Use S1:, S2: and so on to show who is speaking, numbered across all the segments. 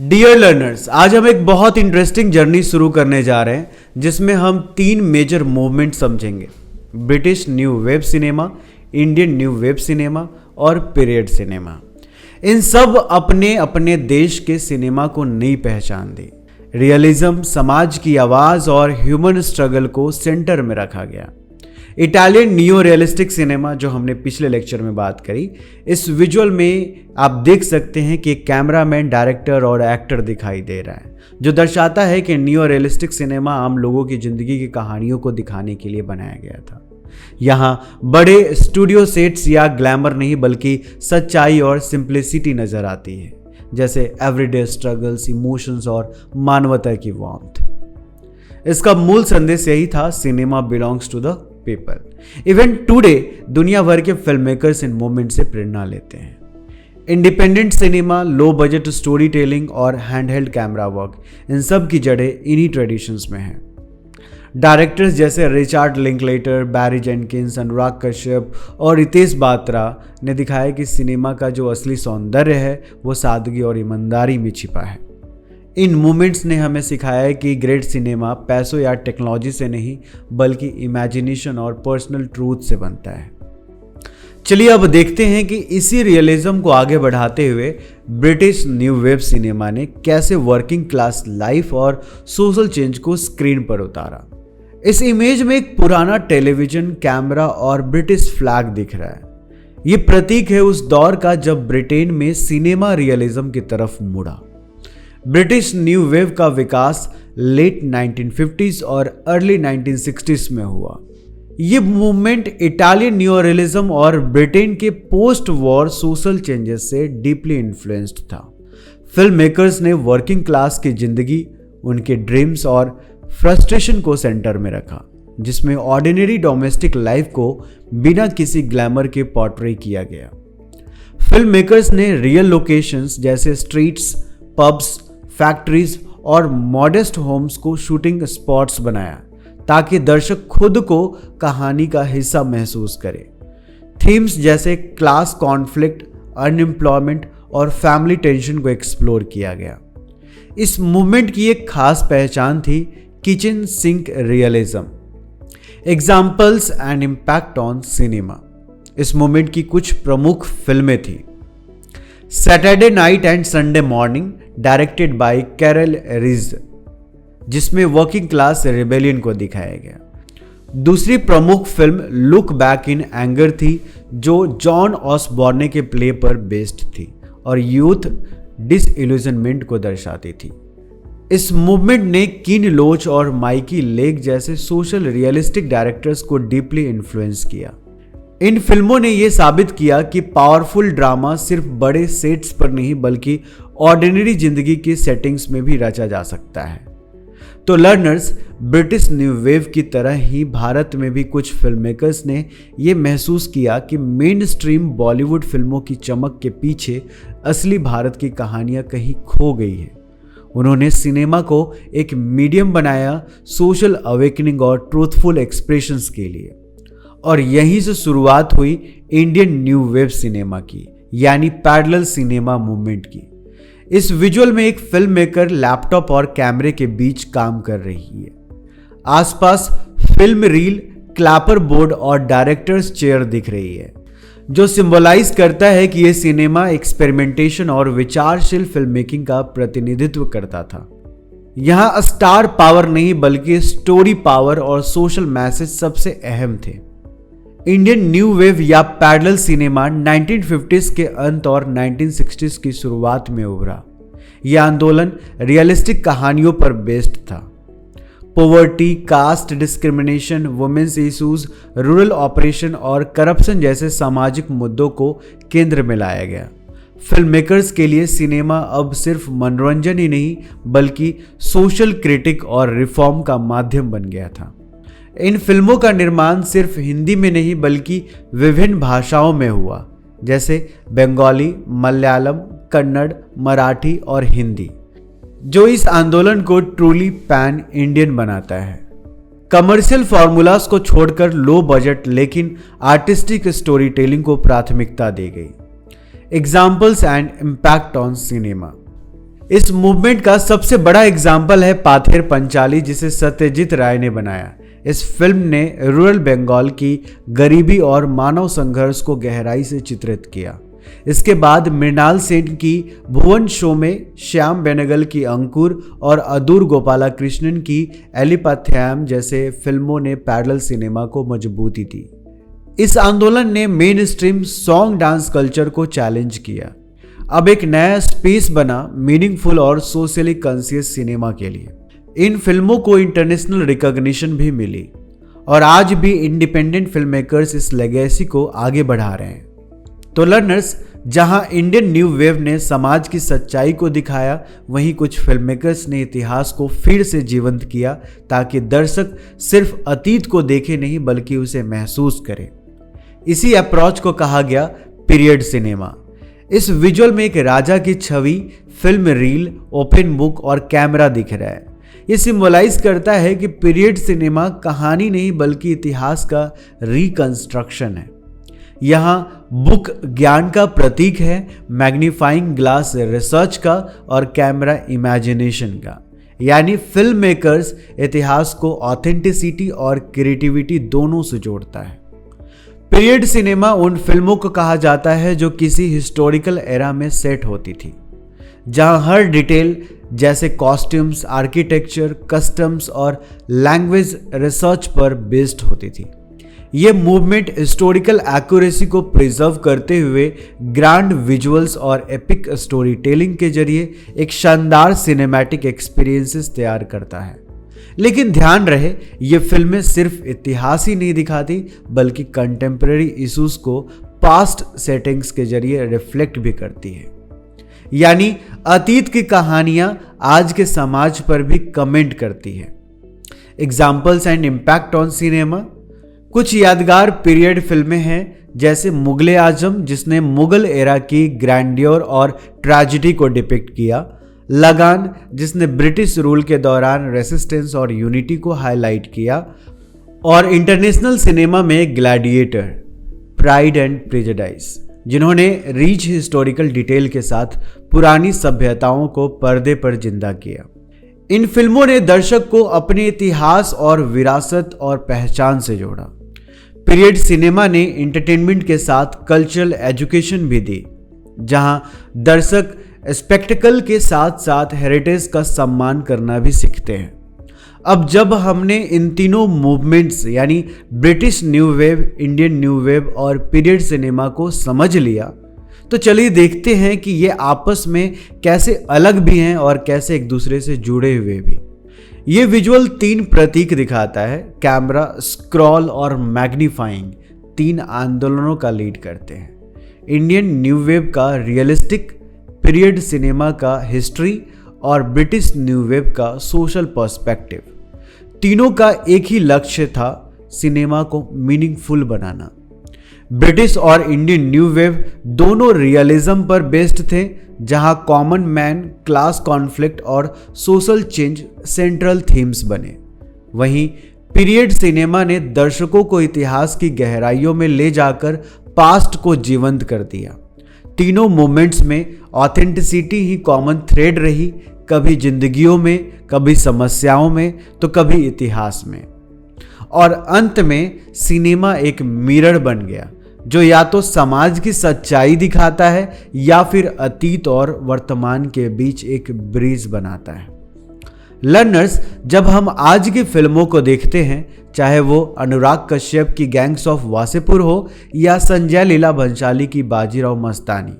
S1: Dear learners, आज हम एक बहुत इंटरेस्टिंग जर्नी शुरू करने जा रहे हैं जिसमें हम 3 मेजर मूवमेंट समझेंगे। British new wave cinema, Indian new wave cinema और पीरियड सिनेमा। इन सब अपने अपने देश के सिनेमा को नई पहचान दी। रियलिज्म, समाज की आवाज़ और ह्यूमन स्ट्रगल को सेंटर में रखा गया। इटालियन नियो रियलिस्टिक सिनेमा, जो हमने पिछले लेक्चर में बात करी, इस विजुअल में आप देख सकते हैं कि कैमरामैन, डायरेक्टर और एक्टर दिखाई दे रहा है, जो दर्शाता है कि नियो रियलिस्टिक सिनेमा आम लोगों की ज़िंदगी की कहानियों को दिखाने के लिए बनाया गया था। यहाँ बड़े स्टूडियो सेट्स या ग्लैमर नहीं बल्कि सच्चाई और सिंप्लिसिटी नज़र आती है, जैसे एवरीडे स्ट्रगल्स, इमोशंस और मानवता की वार्मथ। इसका मूल संदेश यही था, cinema belongs to the people. Even today दुनिया भर के फिल्म मेकर्स इन मूवमेंट से प्रेरणा लेते हैं। Independent cinema, low budget story telling और हैंडहेल्ड कैमरा वर्क, इन सब की जड़ें इन्हीं ट्रेडिशंस में हैं। डायरेक्टर्स जैसे रिचर्ड लिंकलेटर, बैरी जेनकिंस, अनुराग कश्यप और रितेश बात्रा ने दिखाया कि सिनेमा का जो असली सौंदर्य है वो सादगी और ईमानदारी में छिपा है। इन मूवमेंट्स ने हमें सिखाया है कि ग्रेट सिनेमा पैसों या टेक्नोलॉजी से नहीं बल्कि इमेजिनेशन और पर्सनल ट्रूथ से बनता है। चलिए अब देखते हैं कि इसी रियलिज्म को आगे बढ़ाते हुए ब्रिटिश न्यू वेव सिनेमा ने कैसे वर्किंग क्लास लाइफ और सोशल चेंज को स्क्रीन पर उतारा। इस इमेज में एक पुराना टेलीविजन, कैमरा और ब्रिटिश फ्लैग दिख रहा है। ये प्रतीक है उस दौर का जब ब्रिटेन में सिनेमा रियलिज्म की तरफ मुड़ा। ब्रिटिश न्यू वेव का विकास लेट 1950s और अर्ली 1960s में हुआ। ये मूवमेंट इटालियन न्यू रियलिज्म और ब्रिटेन के पोस्ट वॉर सोशल चेंजेस से डीपली इन्फ्लुएंस्ड था। फिल्म मेकर्स ने वर्किंग क्लास की जिंदगी, उनके ड्रीम्स और फ्रस्ट्रेशन को सेंटर में रखा, जिसमें ऑर्डिनरी डोमेस्टिक लाइफ को बिना किसी ग्लैमर के पोर्ट्रे किया गया। फिल्म मेकर्स ने रियल लोकेशंस जैसे स्ट्रीट्स, पब्स, फैक्ट्रीज और मॉडेस्ट होम्स को शूटिंग स्पॉट्स बनाया ताकि दर्शक खुद को कहानी का हिस्सा महसूस करे। थीम्स जैसे क्लास कॉन्फ्लिक्ट, अनएम्प्लॉयमेंट और फैमिली टेंशन को एक्सप्लोर किया गया। इस मूवमेंट की एक खास पहचान थी kitchen sink realism. Examples and impact on cinema. इस मूवमेंट की कुछ प्रमुख फिल्में थी। Saturday night and Sunday morning, directed by Karel Reisz, जिसमें वर्किंग क्लास रिबेलियन को दिखाया गया। दूसरी प्रमुख film look back in anger थी, जो जॉन ऑसबॉर्ने के प्ले पर बेस्ड थी और यूथ डिसइल्यूजनमेंट को दर्शाती थी। इस मूवमेंट ने कीन लोच और माइकी लेक जैसे सोशल रियलिस्टिक डायरेक्टर्स को डीपली इन्फ्लुएंस किया। इन फिल्मों ने यह साबित किया कि पावरफुल ड्रामा सिर्फ बड़े सेट्स पर नहीं बल्कि ऑर्डिनरी जिंदगी की सेटिंग्स में भी रचा जा सकता है। तो लर्नर्स, ब्रिटिश न्यू वेव की तरह ही भारत में भी कुछ फिल्म मेकर्स ने यह महसूस किया कि मेन स्ट्रीम बॉलीवुड फिल्मों की चमक के पीछे असली भारत की कहानियां कहीं खो गई है। उन्होंने सिनेमा को एक मीडियम बनाया सोशल अवेकनिंग और ट्रूथफुल एक्सप्रेशंस के लिए, और यहीं से शुरुआत हुई इंडियन न्यू वेव सिनेमा की, यानी पैरेलल सिनेमा मूवमेंट की। इस विजुअल में एक फिल्म मेकर लैपटॉप और कैमरे के बीच काम कर रही है। आसपास फिल्म रील, क्लैपर बोर्ड और डायरेक्टर्स चेयर दिख रही है, जो सिंबलाइज करता है कि यह सिनेमा एक्सपेरिमेंटेशन और विचारशील फिल्म मेकिंग का प्रतिनिधित्व करता था। यहां स्टार पावर नहीं बल्कि स्टोरी पावर और सोशल मैसेज सबसे अहम थे। इंडियन न्यू वेव या पैरेलल सिनेमा 1950s के अंत और 1960s की शुरुआत में उभरा। यह आंदोलन रियलिस्टिक कहानियों पर बेस्ड था। Poverty, caste discrimination, women's issues, rural oppression और करप्शन जैसे सामाजिक मुद्दों को केंद्र में लाया गया। फिल्म मेकर्स के लिए सिनेमा अब सिर्फ मनोरंजन ही नहीं बल्कि सोशल क्रिटिक और रिफॉर्म का माध्यम बन गया था। इन फिल्मों का निर्माण सिर्फ हिंदी में नहीं बल्कि विभिन्न भाषाओं में हुआ, जैसे बंगाली, मलयालम, कन्नड़, मराठी और हिंदी, जो इस आंदोलन को ट्रूली पैन इंडियन बनाता है। कमर्शियल फॉर्मूलाज को छोड़कर लो बजट लेकिन आर्टिस्टिक स्टोरी टेलिंग को प्राथमिकता दी गई। Examples and impact on cinema. इस मूवमेंट का सबसे बड़ा एग्जाम्पल है पाथेर पंचाली, जिसे सत्यजीत राय ने बनाया। इस फिल्म ने रूरल बंगाल की गरीबी और मानव संघर्ष को गहराई से चित्रित किया। इसके बाद मृणाल सेन की भुवन शो में, श्याम बेनेगल की अंकुर और अदूर गोपालकृष्णन की एलिपाथ्याम जैसे फिल्मों ने पैरेलल सिनेमा को मजबूती दी। इस आंदोलन ने main stream song dance culture को चैलेंज किया। अब एक नया स्पेस बना मीनिंगफुल और सोशली कॉन्शियस सिनेमा के लिए। इन फिल्मों को इंटरनेशनल रिकॉग्निशन भी मिली और आज भी इंडिपेंडेंट फिल्म मेकर्स इस लेगेसी को आगे बढ़ा रहे हैं। तो लर्नर्स, जहां इंडियन न्यू वेव ने समाज की सच्चाई को दिखाया, वहीं कुछ फिल्म मेकर्स ने इतिहास को फिर से जीवंत किया ताकि दर्शक सिर्फ अतीत को देखे नहीं बल्कि उसे महसूस करें। इसी अप्रोच को कहा गया पीरियड सिनेमा। इस विजुअल में एक राजा की छवि, फिल्म रील, ओपन बुक और कैमरा दिख रहा है। ये सिंबलाइज करता है कि पीरियड सिनेमा कहानी नहीं बल्कि इतिहास का रिकंस्ट्रक्शन है। यहाँ बुक ज्ञान का प्रतीक है, मैग्नीफाइंग ग्लास रिसर्च का और कैमरा इमेजिनेशन का। यानी फिल्म मेकर्स इतिहास को ऑथेंटिसिटी और क्रिएटिविटी दोनों से जोड़ता है। पीरियड सिनेमा उन फिल्मों को कहा जाता है जो किसी हिस्टोरिकल एरा में सेट होती थी, जहां हर डिटेल जैसे कॉस्ट्यूम्स, आर्किटेक्चर, कस्टम्स और लैंग्वेज रिसर्च पर बेस्ड होती थी। ये मूवमेंट हिस्टोरिकल एक्यूरेसी को प्रिजर्व करते हुए ग्रैंड विजुअल्स और एपिक स्टोरी टेलिंग के जरिए एक शानदार सिनेमैटिक एक्सपीरियंसेस तैयार करता है। लेकिन ध्यान रहे, ये फिल्में सिर्फ इतिहास ही नहीं दिखाती बल्कि कंटेम्प्रेरी इश्यूज को पास्ट सेटिंग्स के जरिए रिफ्लेक्ट भी करती है। यानी अतीत की कहानियां आज के समाज पर भी कमेंट करती है। Examples and impact on cinema. कुछ यादगार पीरियड फिल्में हैं जैसे मुगले आजम, जिसने मुगल एरा की ग्रैंडियर और ट्रेजेडी को डिपिक्ट किया। लगान, जिसने ब्रिटिश रूल के दौरान रेसिस्टेंस और यूनिटी को हाईलाइट किया। और इंटरनेशनल सिनेमा में ग्लैडिएटर, प्राइड एंड प्रेजुडिस, जिन्होंने रिच हिस्टोरिकल डिटेल के साथ पुरानी सभ्यताओं को पर्दे पर जिंदा किया। इन फिल्मों ने दर्शक को अपने इतिहास और विरासत और पहचान से जोड़ा। पीरियड सिनेमा ने एंटरटेनमेंट के साथ कल्चरल एजुकेशन भी दी, जहां दर्शक स्पेक्टिकल के साथ साथ हेरिटेज का सम्मान करना भी सीखते हैं। अब जब हमने इन तीनों मूवमेंट्स यानी British new wave, Indian new wave और पीरियड सिनेमा को समझ लिया, तो चलिए देखते हैं कि ये आपस में कैसे अलग भी हैं और कैसे एक दूसरे से जुड़े हुए भी। ये विजुअल 3 प्रतीक दिखाता है। कैमरा, स्क्रॉल और मैग्नीफाइंग 3 आंदोलनों का लीड करते हैं। इंडियन न्यू वेव का रियलिस्टिक, पीरियड सिनेमा का हिस्ट्री और ब्रिटिश न्यू वेव का सोशल पर्सपेक्टिव। तीनों का एक ही लक्ष्य था, सिनेमा को मीनिंगफुल बनाना। ब्रिटिश और इंडियन न्यू वेव दोनों रियलिज्म पर बेस्ड थे, जहां कॉमन मैन, क्लास कॉन्फ्लिक्ट और सोशल चेंज सेंट्रल थीम्स बने। वहीं पीरियड सिनेमा ने दर्शकों को इतिहास की गहराइयों में ले जाकर पास्ट को जीवंत कर दिया। तीनों मोमेंट्स में ऑथेंटिसिटी ही कॉमन थ्रेड रही, कभी जिंदगियों में, कभी समस्याओं में, तो कभी इतिहास में। और अंत में सिनेमा एक मिरर बन गया, जो या तो समाज की सच्चाई दिखाता है या फिर अतीत और वर्तमान के बीच एक ब्रिज बनाता है। लर्नर्स, जब हम आज की फिल्मों को देखते हैं, चाहे वो अनुराग कश्यप की गैंग्स ऑफ वासेपुर हो या संजय लीला भंसाली की बाजीराव मस्तानी,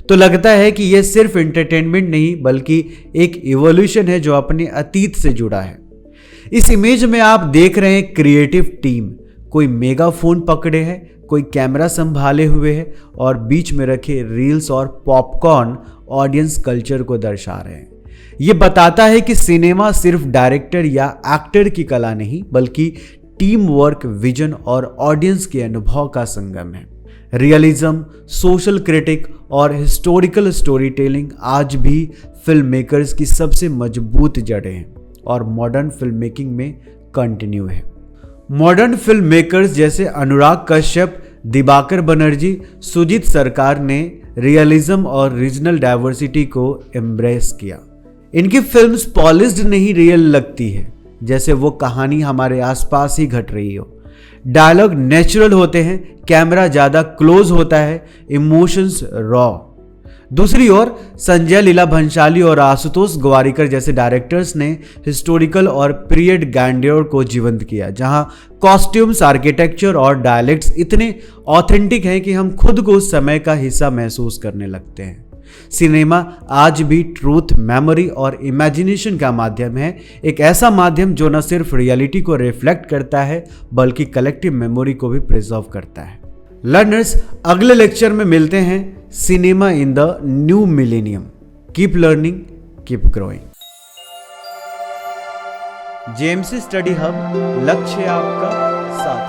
S1: तो लगता है कि यह सिर्फ एंटरटेनमेंट नहीं बल्कि एक इवोल्यूशन है जो अपने अतीत से जुड़ा है। इस इमेज में आप देख रहे हैं क्रिएटिव टीम, कोई मेगाफोन पकड़े है, कोई कैमरा संभाले हुए है और बीच में रखे रील्स और पॉपकॉर्न ऑडियंस कल्चर को दर्शा रहे हैं। यह बताता है कि सिनेमा सिर्फ डायरेक्टर या एक्टर की कला नहीं बल्कि टीम वर्क, विजन और ऑडियंस के अनुभव का संगम है। रियलिज्म, सोशल क्रिटिक और हिस्टोरिकल स्टोरी टेलिंग आज भी फिल्म मेकर्स की सबसे मजबूत जड़ें हैं और मॉडर्न फिल्म मेकिंग में कंटिन्यू है। मॉडर्न फिल्म मेकर्स जैसे अनुराग कश्यप, दिबाकर बनर्जी, सुजीत सरकार ने रियलिज्म और रीजनल डाइवर्सिटी को एम्ब्रेस किया। इनकी फिल्म्स पॉलिश्ड नहीं रियल लगती है, जैसे वो कहानी हमारे आसपास ही घट रही हो। डायलॉग नेचुरल होते हैं, कैमरा ज्यादा क्लोज होता है, इमोशंस रॉ। दूसरी ओर संजय लीला भंसाली और आशुतोष गोवारिकर जैसे डायरेक्टर्स ने हिस्टोरिकल और पीरियड ग्रैंडियर को जीवंत किया, जहां कॉस्ट्यूम्स, आर्किटेक्चर और डायलेक्ट्स इतने ऑथेंटिक हैं कि हम खुद को उस समय का हिस्सा महसूस करने लगते हैं। सिनेमा आज भी ट्रूथ, मेमोरी और इमेजिनेशन का माध्यम है, एक ऐसा माध्यम जो न सिर्फ रियलिटी को रिफ्लेक्ट करता है बल्कि कलेक्टिव मेमोरी को भी प्रिजर्व करता है। लर्नर्स, अगले लेक्चर में मिलते हैं cinema in the new millennium. Keep learning, keep growing. JMC study hub, लक्ष्य आपका साथ।